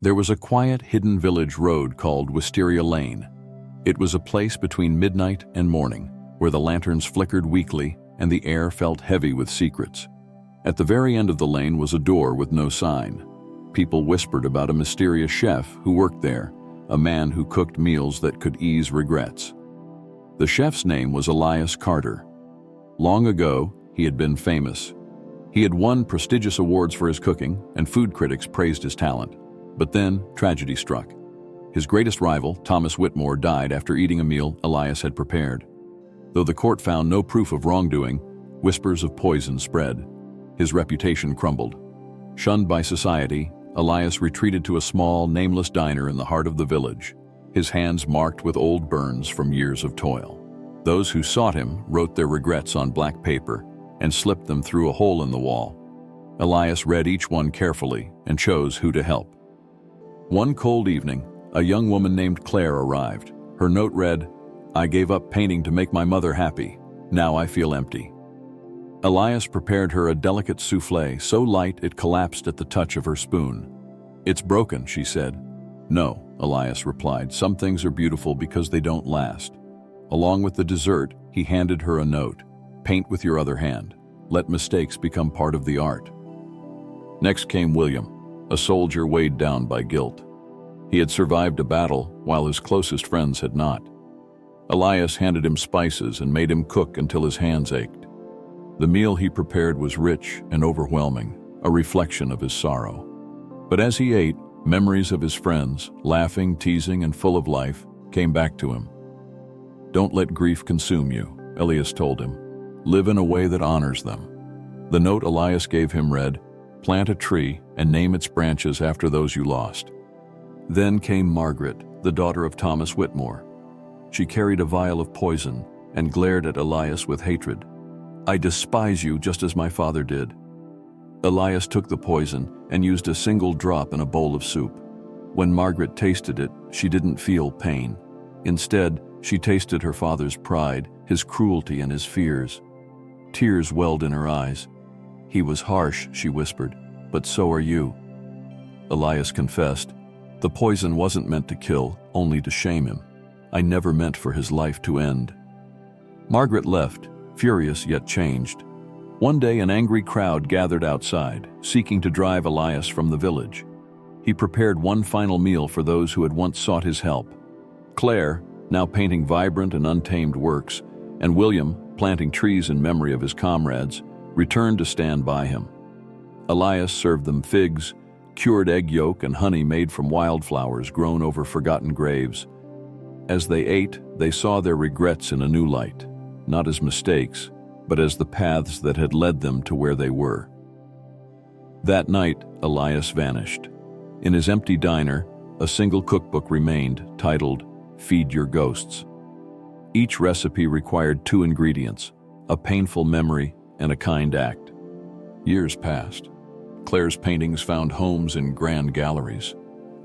There was a quiet, hidden village road called Wisteria Lane. It was a place between midnight and morning, where the lanterns flickered weakly and the air felt heavy with secrets. At the very end of the lane was a door with no sign. People whispered about a mysterious chef who worked there, a man who cooked meals that could ease regrets. The chef's name was Elias Carter. Long ago, he had been famous. He had won prestigious awards for his cooking, and food critics praised his talent. But then, tragedy struck. His greatest rival, Thomas Whitmore, died after eating a meal Elias had prepared. Though the court found no proof of wrongdoing, whispers of poison spread. His reputation crumbled. Shunned by society, Elias retreated to a small, nameless diner in the heart of the village, his hands marked with old burns from years of toil. Those who sought him wrote their regrets on black paper and slipped them through a hole in the wall. Elias read each one carefully and chose who to help. One cold evening, a young woman named Claire arrived. Her note read, "I gave up painting to make my mother happy. Now I feel empty." Elias prepared her a delicate soufflé so light it collapsed at the touch of her spoon. "It's broken," she said. "No," Elias replied, "some things are beautiful because they don't last." Along with the dessert, he handed her a note. "Paint with your other hand. Let mistakes become part of the art." Next came William, a soldier weighed down by guilt. He had survived a battle while his closest friends had not. Elias handed him spices and made him cook until his hands ached. The meal he prepared was rich and overwhelming, a reflection of his sorrow. But as he ate, memories of his friends, laughing, teasing, and full of life, came back to him. "Don't let grief consume you," Elias told him. "Live in a way that honors them." The note Elias gave him read, "Plant a tree and name its branches after those you lost." Then came Margaret, the daughter of Thomas Whitmore. She carried a vial of poison and glared at Elias with hatred. "I despise you just as my father did." Elias took the poison and used a single drop in a bowl of soup. When Margaret tasted it, she didn't feel pain. Instead, she tasted her father's pride, his cruelty, and his fears. Tears welled in her eyes. "He was harsh," she whispered, "but so are you." Elias confessed, "The poison wasn't meant to kill, only to shame him. I never meant for his life to end." Margaret left, furious yet changed. One day an angry crowd gathered outside, seeking to drive Elias from the village. He prepared one final meal for those who had once sought his help. Claire, now painting vibrant and untamed works, and William, planting trees in memory of his comrades, returned to stand by him. Elias served them figs, cured egg yolk, and honey made from wildflowers grown over forgotten graves. As they ate, they saw their regrets in a new light, not as mistakes, but as the paths that had led them to where they were. That night, Elias vanished. In his empty diner, a single cookbook remained, titled, "Feed Your Ghosts." Each recipe required 2 ingredients, a painful memory and a kind act. Years passed. Claire's paintings found homes in grand galleries.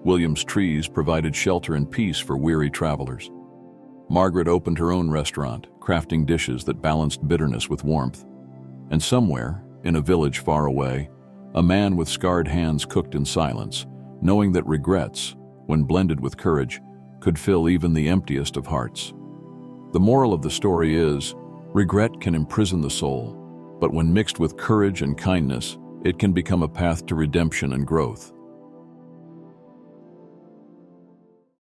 William's trees provided shelter and peace for weary travelers. Margaret opened her own restaurant, crafting dishes that balanced bitterness with warmth. And somewhere, in a village far away, a man with scarred hands cooked in silence, knowing that regrets, when blended with courage, could fill even the emptiest of hearts. The moral of the story is, regret can imprison the soul, but when mixed with courage and kindness, it can become a path to redemption and growth.